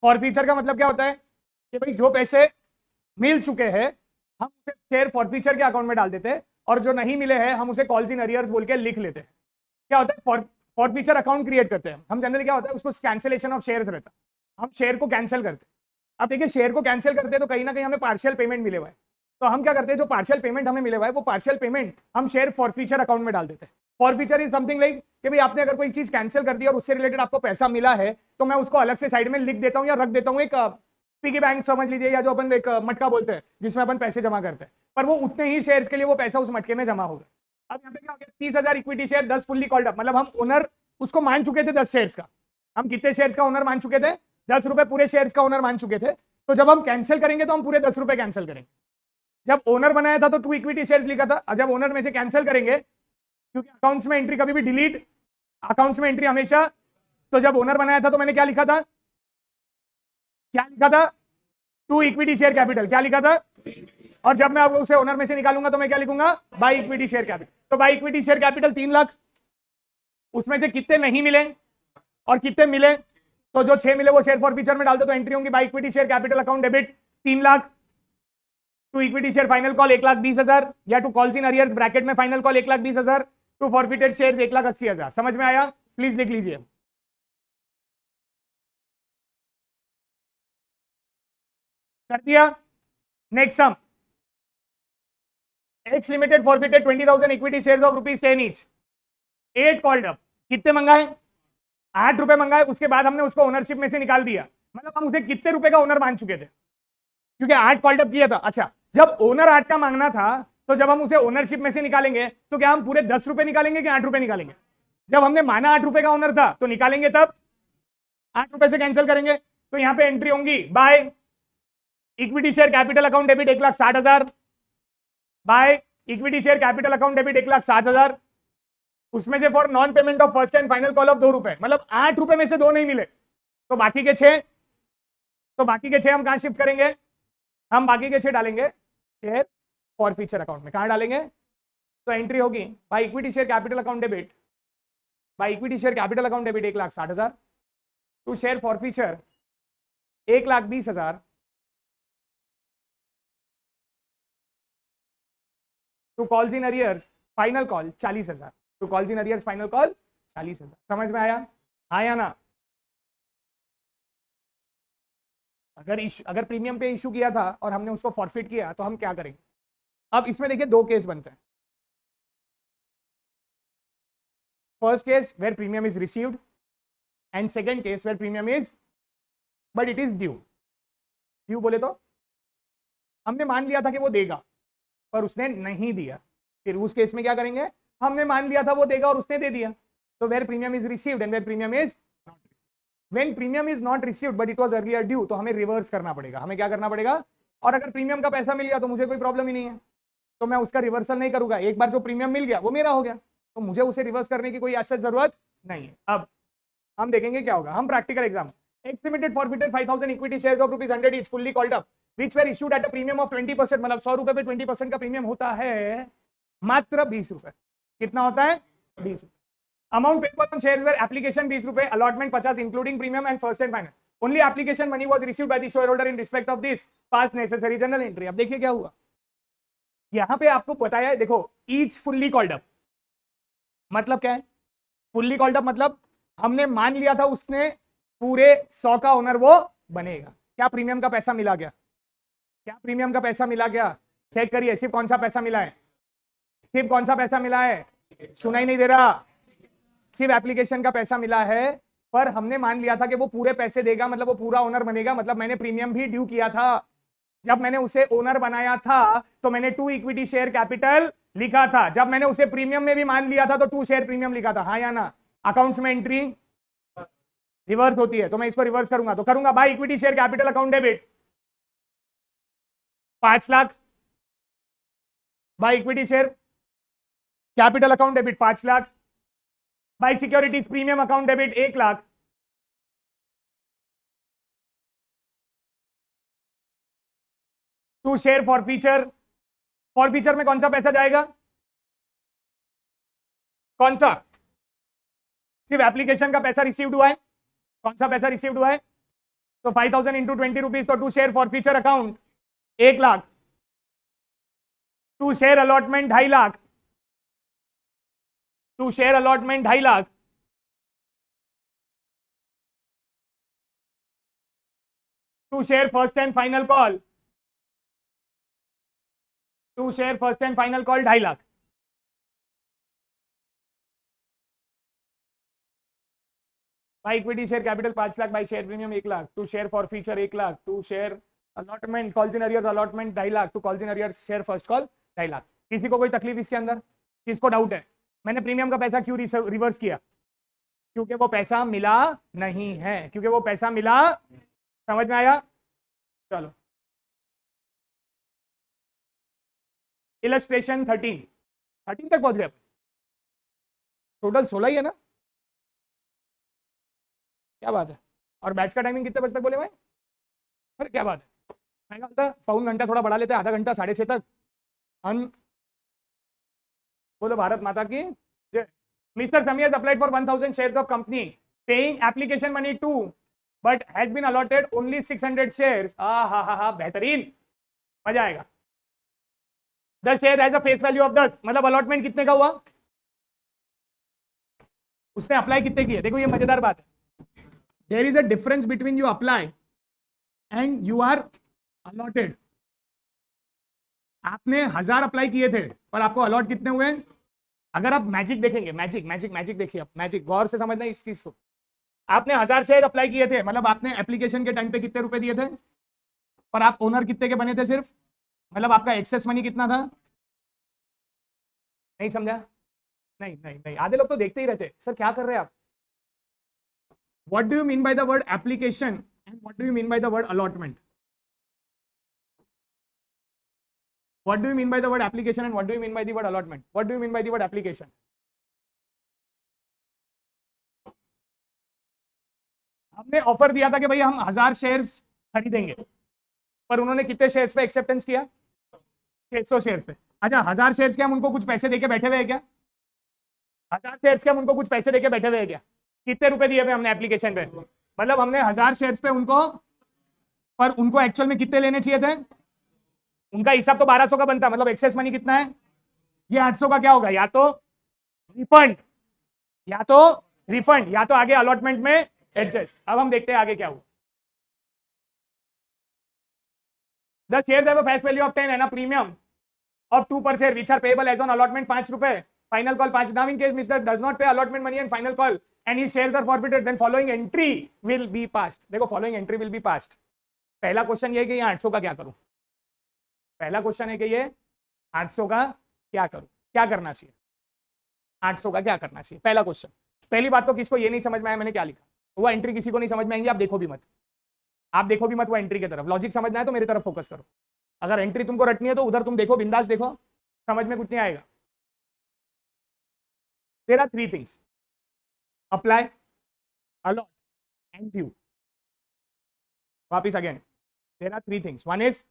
Forfeiture का मतलब क्या होता है कि भाई जो पैसे मिल चुके हैं हम उसे शेयर फॉरफीचर के अकाउंट में डाल देते हैं, और जो नहीं मिले हैं हम उसे कॉल्स इन अरियर्स बोल के लिख लेते हैं। क्या होता है, फॉरफीचर अकाउंट क्रिएट करते हैं हम। जनरली क्या होता है, उसको कैंसिलेशन ऑफ शेयर्स रहता है, हम शेयर को कैंसिल करते हैं। अब देखिए, शेयर को कैंसिल करते हैं तो कहीं ना कहीं हमें पार्शियल पेमेंट मिले हुआ है, तो हम क्या करते हैं, जो पार्शियल पेमेंट हमें मिले हुआ है वो पार्शियल पेमेंट हम शेयर फॉरफीचर अकाउंट में डाल देते हैं। फॉरफीचर इज समथिंग लाइक कि भाई आपने अगर कोई चीज कैंसिल कर दी और उससे रिलेटेड आपको पैसा मिला है, तो मैं उसको अलग से साइड में लिख देता हूं या रख देता हूं, एक पिगी बैंक समझ लीजिए, या जो अपन एक मटका बोलते हैं जिसमें अपन पैसे जमा करते हैं, पर वो उतने ही शेयर्स के लिए वो पैसा उस मटके में जमा होगा। अब यहाँ पे क्या हो गया, 30,000 equity share, 10 fully called up, मतलब हम ओनर उसको मान चुके थे 10 शेयर्स का। हम कितने शेयर्स का ओनर मान चुके थे, 10 रुपए पूरे शेयर्स का ओनर मान चुके थे। तो जब हम कैंसिल करेंगे तो हम पूरे 10 रुपए कैंसिल करेंगे। जब ओनर बनाया था तो 2 इक्विटी शेयर्स लिखा था, और जब ओनर में से कैंसिल करेंगे, क्योंकि अकाउंट्स में एंट्री कभी भी डिलीट, अकाउंट्स में एंट्री हमेशा, तो जब ओनर बनाया था तो मैंने क्या लिखा था, क्या लिखा था, 2 इक्विटी शेयर कैपिटल, क्या लिखा था, और जब मैं अब उसे ओनर में से निकालूंगा तो मैं क्या लिखूंगा, बाई इक्विटी शेयर कैपिटल। तो by equity share capital 3 lakh, उसमें से कितने नहीं मिले और कितने मिले, तो जो 6 मिले वो शेयर फॉरफीचर में डाल दो, तो एंट्री होंगी by equity share capital account debit 3 lakh, to equity share final call 1,20,000, या to calls in arrears bracket में final call 1,20,000, to forfeited share 1,80,000। समझ में आया, प्लीज लिख लीजिए। कर दिया। Next sum, X limited forfeited 20,000 equity shares of ₹10 each, 8 called up, कितने मंगाए, 8 रुपए मंगाए, उसके बाद हमने उसको ओनरशिप में से निकाल दिया, मतलब हम उसे कितने रुपए का ओनर मान चुके थे, क्योंकि 8 कॉल्ड अप किया था। अच्छा, जब ओनर 8 का मांगना था, तो जब हम उसे ओनरशिप में से निकालेंगे तो क्या हम पूरे 10 रुपए निकालेंगे कि 8 रुपए निकालेंगे, जब हमने माना 8 रुपए का ओनर था तो निकालेंगे तब 8 रुपए से कैंसिल करेंगे। तो यहां पे एंट्री होंगी by equity share capital account debit 1,60,000, bye equity share capital account debit 1,60,000, उसमें से for non payment of first and final call of 2 रुपए, मतलब 8 रुपए में से 2 नहीं मिले, तो बाकी के 6, तो बाकी के 6 हम कहां शिफ्ट करेंगे, हम बाकी के 6 डालेंगे शेयर फॉरफीचर अकाउंट में। कहां डालेंगे, तो एंट्री होगी by equity share capital account debit, by equity share capital account debit 1,60,000, to share forfeiture 1,20,000, to calls in arrears final call 40,000, to calls in arrears final call 40,000। समझ में आया, हाँ या ना। अगर प्रीमियम पे इशू किया था और हमने उसको फॉरफिट किया तो हम क्या करेंगे। अब इसमें देखिए 2 केस बनते हैं। First case where premium is received, and second case where premium is but it is due. Due बोले तो हमने मान लिया था कि वो देगा पर उसने नहीं दिया, फिर उस केस में क्या करेंगे, हमने मान लिया था वो देगा और उसने दे दिया, तो where premium is received and where premium is not, when premium is not received but it was earlier due, तो हमें रिवर्स करना पड़ेगा। हमें क्या करना पड़ेगा, और अगर प्रीमियम का पैसा मिल गया तो मुझे कोई प्रॉब्लम ही नहीं है, तो मैं उसका रिवर्सल नहीं करूंगा। एक बार जो प्रीमियम मिल गया वो मेरा हो गया, तो मुझे उसे रिवर्स करने की कोई ऐसी जरूरत नहीं है। अब हम देखेंगे क्या होगा, हम practical exam, x limited forfeited 5,000 equity shares of ₹100 each fully called up which were issued at a premium of 20%, मतलब 100 रुपए पे 20% का प्रीमियम होता है मात्र 20 रुपए। कितना होता है, 20 रुपए। Amount paid for shares where application 20 रुपए, allotment 50 including premium and first and final, only application money was received by the share holder in respect of this past necessary general entry. अब देखिए क्या हुआ, यहां पे आपको बताया है, देखो ईच फुल्ली कॉल्ड अप मतलब क्या है, फुल्ली कॉल्ड अप मतलब हमने मान लिया था उसने पूरे 100 का ओनर वो बनेगा। क्या प्रीमियम का पैसा मिला गया, क्या प्रीमियम का पैसा मिला गया, चेक करिए सिर्फ कौन सा पैसा मिला है, सिर्फ कौन सा पैसा मिला है, सुनाई नहीं दे रहा, सिर्फ एप्लीकेशन का पैसा मिला है, पर हमने मान लिया था कि वो पूरे पैसे देगा, मतलब वो पूरा ओनर बनेगा, मतलब मैंने प्रीमियम भी ड्यू किया था। जब मैंने उसे ओनर बनाया था तो मैंने 2 इक्विटी शेयर कैपिटल लिखा था, जब मैंने उसे प्रीमियम में भी मान लिया था तो 2 शेयर प्रीमियम लिखा था, हाँ या ना। अकाउंट्स में एंट्री रिवर्स होती है, तो मैं इसको रिवर्स करूंगा, तो करूंगा by equity share capital account debit 5 lakh, by equity share capital account debit 5 lakh, by securities premium account debit 1 lakh, to share forfeiture, forfeiture में कौन सा पैसा जाएगा, कौन सा, सिर्फ एप्लीकेशन का पैसा रिसीव्ड हुआ है, कौन सा पैसा रिसीव्ड हुआ है, तो 5000 इंटू 20 रुपीज, तो to share for future account 1 lakh, to share allotment 2.5 lakh, to share allotment 2.5 lakh, to share first and final call, to share first and final call 2.5 lakh. By equity share capital 5 lakh, by share premium 1 lakh, to share for future 1 lakh, to share allotment calls in arrears allotment 2.5 lakh, to calls in arrears share first call 2.5 lakh. किसी को कोई तकलीफ इसके अंदर? किसको doubt है? मैंने premium का पैसा क्यों रिवर्स किया? क्योंकि वो पैसा मिला नहीं है, क्योंकि वो पैसा मिला। समझ में आया? चलो इलस्ट्रेशन 13 तक पहुंच गए। टोटल 16 ही है ना? क्या बात है। और बैच का टाइमिंग कितने बजे तक बोले भाई? अरे क्या बात है, मैं कहा था पौन घंटा थोड़ा बढ़ा लेते, आधा घंटा 6:30 तक। हम बोलो भारत माता की जय। मिस्टर समी has applied for 1000 shares of company, paying application money too, but has been allotted only 600 shares. हा बेहतरीन, मजा आएगा। 10 share as a face value of 10, मतलब अलॉटमेंट कितने का हुआ? उसने अप्लाई कितने किए? देखो ये मजेदार बात है। There is a difference between you apply and you are allotted. आपने 1000 अप्लाई किए थे, पर आपको अलॉट कितने हुए? अगर आप मैजिक देखेंगे, मैजिक देखिए, आप मैजिक गौर से समझना इस चीज को। आपने 1000 शेयर अप्लाई किए थे, मतलब आपने एप्लीकेशन के टाइम पे कितने रुपए दिए थे, पर आप ओनर कितने के बने थे सिर्फ, मतलब आपका एक्सेस मनी कितना था? नहीं समझा? नहीं, आधे लोग तो देखते ही रहते, सर क्या कर रहे हैं आप। What do you mean by the word application and what do you mean by the word allotment? What do you mean by the word application and what do you mean by the word allotment? What do you mean by the word application? हमने offer दिया था कि भाई हम 1000 shares खरीदेंगे, पर उन्होंने कितने शेयर्स पे एक्सेप्टेंस किया? 600 शेयर्स पे। अच्छा 1000 शेयर्स के हम उनको कुछ पैसे देके बैठे हुए हैं क्या? 1000 शेयर्स के हम उनको कुछ पैसे देके बैठे हुए हैं क्या? कितने रुपए दिए हुए हमने एप्लीकेशन पे? मतलब हमने 1000 शेयर्स पे उनको, पर उनको एक्चुअल में कितने लेने चाहिए थे? उनका हिसाब तो 1200 का बनता, मतलब एक्सेस मनी कितना है? ये 800 का क्या होगा? या तो रिफंड, या तो आगे अलॉटमेंट में एडजस्ट। अब हम देखते हैं आगे क्या हुआ। The shares have a face value of 10 and a premium of 2 per share which are payable as on allotment 5 रुपए, final call 5। Now in case mister does not pay allotment money and final call and his shares are forfeited, then following entry will be passed. देखो following entry will be passed. पहला question ये है कि ये 800 का क्या करूं? पहला क्वेश्चन है कि ये 800 का क्या करूं, क्या करना चाहिए? 800 का क्या करना चाहिए? पहला क्वेश्चन। पहली बात तो किसको ये नहीं समझ में आया मैंने क्या लिखा, वो एंट्री किसी को नहीं समझ में आएंगी। आप देखो भी मत, वो एंट्री की तरफ। लॉजिक समझना है तो मेरी तरफ फोकस करो। अगर एंट्री तुमको रटनी है तो उधर तुम देखो, बिंदास देखो, समझ में कुछ नहीं आएगा। There are 3 things, apply, allot and due. वापिस again, there are 3 things. One is,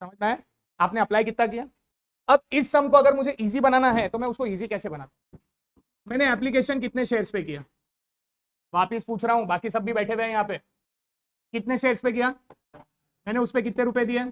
समझ में आया? आपने अप्लाई कितना किया? अब इस सम को अगर मुझे इजी बनाना है तो मैं उसको इजी कैसे बनाता? मैंने एप्लीकेशन कितने शेयर्स पे किया? वापिस पूछ रहा हूं, बाकी सब भी बैठे हुए हैं यहाँ पे। कितने शेयर्स पे किया? मैंने उस पे कितने रुपए दिए?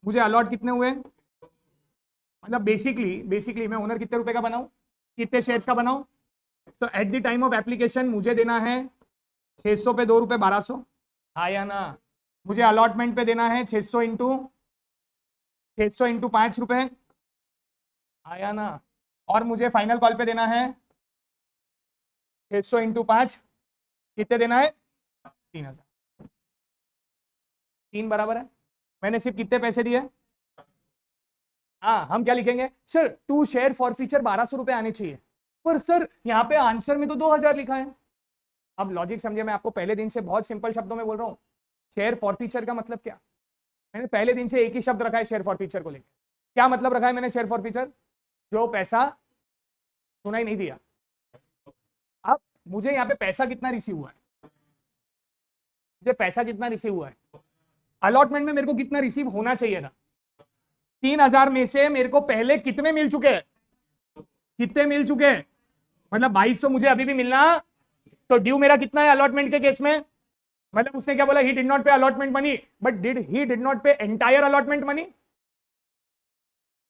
मुझे अलॉट कितने हुए? मतलब बेसिकली मैं ओनर कितने रुपए का बनाऊं, कितने शेयर्स का बनाऊं? तो at the time of application मुझे देना है 600 पे 2 रुपए 1200, आया ना? मुझे अलॉटमेंट पे देना है 600 इंटू 5 रुपए, आया ना? और मुझे फाइनल कॉल पे देना है 600 इंटू 5, कितने देना है? 3000। 3 बराबर है। मैंने सिर्फ कितने पैसे दिए? हाँ, हम क्या लिखेंगे sir? To share for future 1200 रुपए आने चाहिए, पर सर यहाँ पे आंसर में तो 2000 लिखा है। अब लॉजिक समझे, मैं आपको पहले दिन से बहुत सिंपल शब्दों में बोल रहा हूँ। शेयर फॉर फ्यूचर का मतलब क्या? मैंने पहले दिन से एक ही शब्द रखा है शेयर फॉर फ्यूचर को लेकर। क्या मतलब रखा है मैंने शेयर फॉर फ्यूचर? जो पैसा, सुना ही नहीं दिया। अब मुझे यहाँ पे पैसा कितना रिसीव हुआ है? मुझे पैसा कितना रिसीव हुआ है? अलॉटमेंट में मेरे को कितना रिसीव होना चाहिए था? 3000 में से मेरे को पहले कितने मिल चुके हैं? कितने मिल चुके हैं? मतलब 2200 मुझे अभी भी मिलना तो ड्यू मेरा कितना है अलॉटमेंट के केस में, मतलब उसने क्या बोला, he did not pay allotment money, but he did not pay entire allotment money,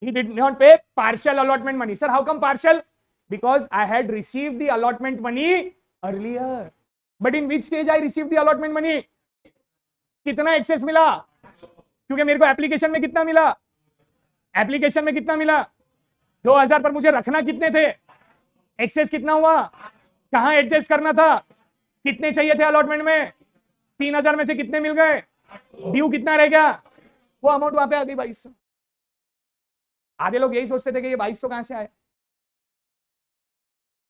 he did not pay partial allotment money. Sir, how come partial? Because I had received the allotment money earlier. But in which stage I received the allotment money? कितना access मिला, क्योंकि मेरे को application में कितना मिला, application में कितना मिला 2000, पर मुझे रखना कितने थे, एक्सेस कितना हुआ, कहां एडजस्ट करना था, कितने चाहिए थे अलॉटमेंट में, 3000 में से कितने मिल गए, ड्यू कितना रह गया, वो अमाउंट वहां पे आ गई 2200। आधे लोग यही सोचते थे कि ये 2200 कहां से आया,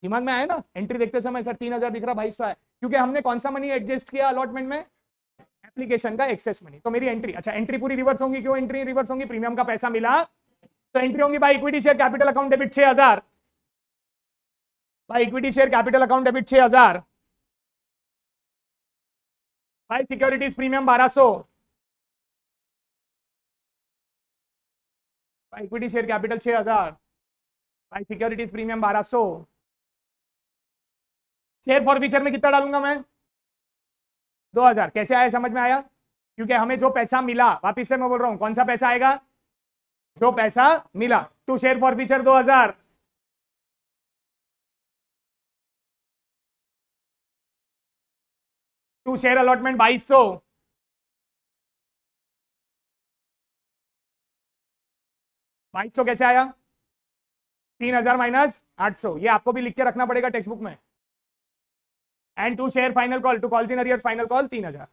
दिमाग में आया ना एंट्री देखते समय, सर 3000 दिख रहा 2200 आया, क्योंकि हमने कौन सा मनी एडजस्ट किया अलॉटमेंट में, एप्लीकेशन का एक्सेस मनी। तो मेरी एंट्री, अच्छा एंट्री पूरी रिवर्स होंगी, क्यों एंट्री रिवर्स होंगी, प्रीमियम का पैसा मिला तो एंट्री होंगी by equity share capital account debit 6000, by equity share capital account debit 6000, by securities premium 1200, by equity share capital 6000, by securities premium 1200। Share forfeiture में कितना डालूंगा मैं 2000। कैसे आया, समझ में आया, क्योंकि हमें जो पैसा मिला, वापिस से मैं बोल रहा हूं कौन सा पैसा आएगा, जो पैसा मिला, to share forfeiture 2000, to share allotment 2200, कैसे आया 3000 माइनस 800, ये आपको भी लिख के रखना पड़ेगा टेक्स्ट बुक में, and to share final call, to calls in arrears final call 3000।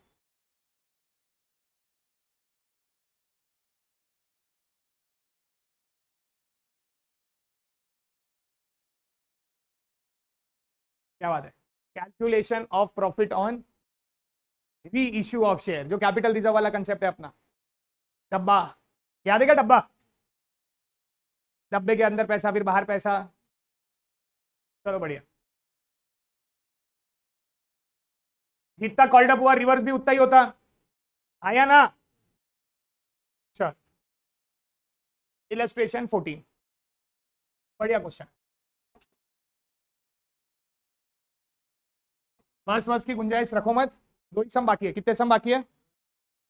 क्या बात है, calculation of profit on reissue of share, जो कैपिटल रिजर्व वाला कंसेप्ट है अपना, डब्बा याद है क्या, डब्बा, डब्बे के अंदर पैसा फिर बाहर पैसा, चलो बढ़िया, जितना कॉल्ड अप हुआ रिवर्स भी उतना ही होता, आया ना। चल इलस्ट्रेशन 14, बढ़िया क्वेश्चन, बस की गुंजाइश रखो मत, 2 ही सम बाकी है, कितने सम बाकी है,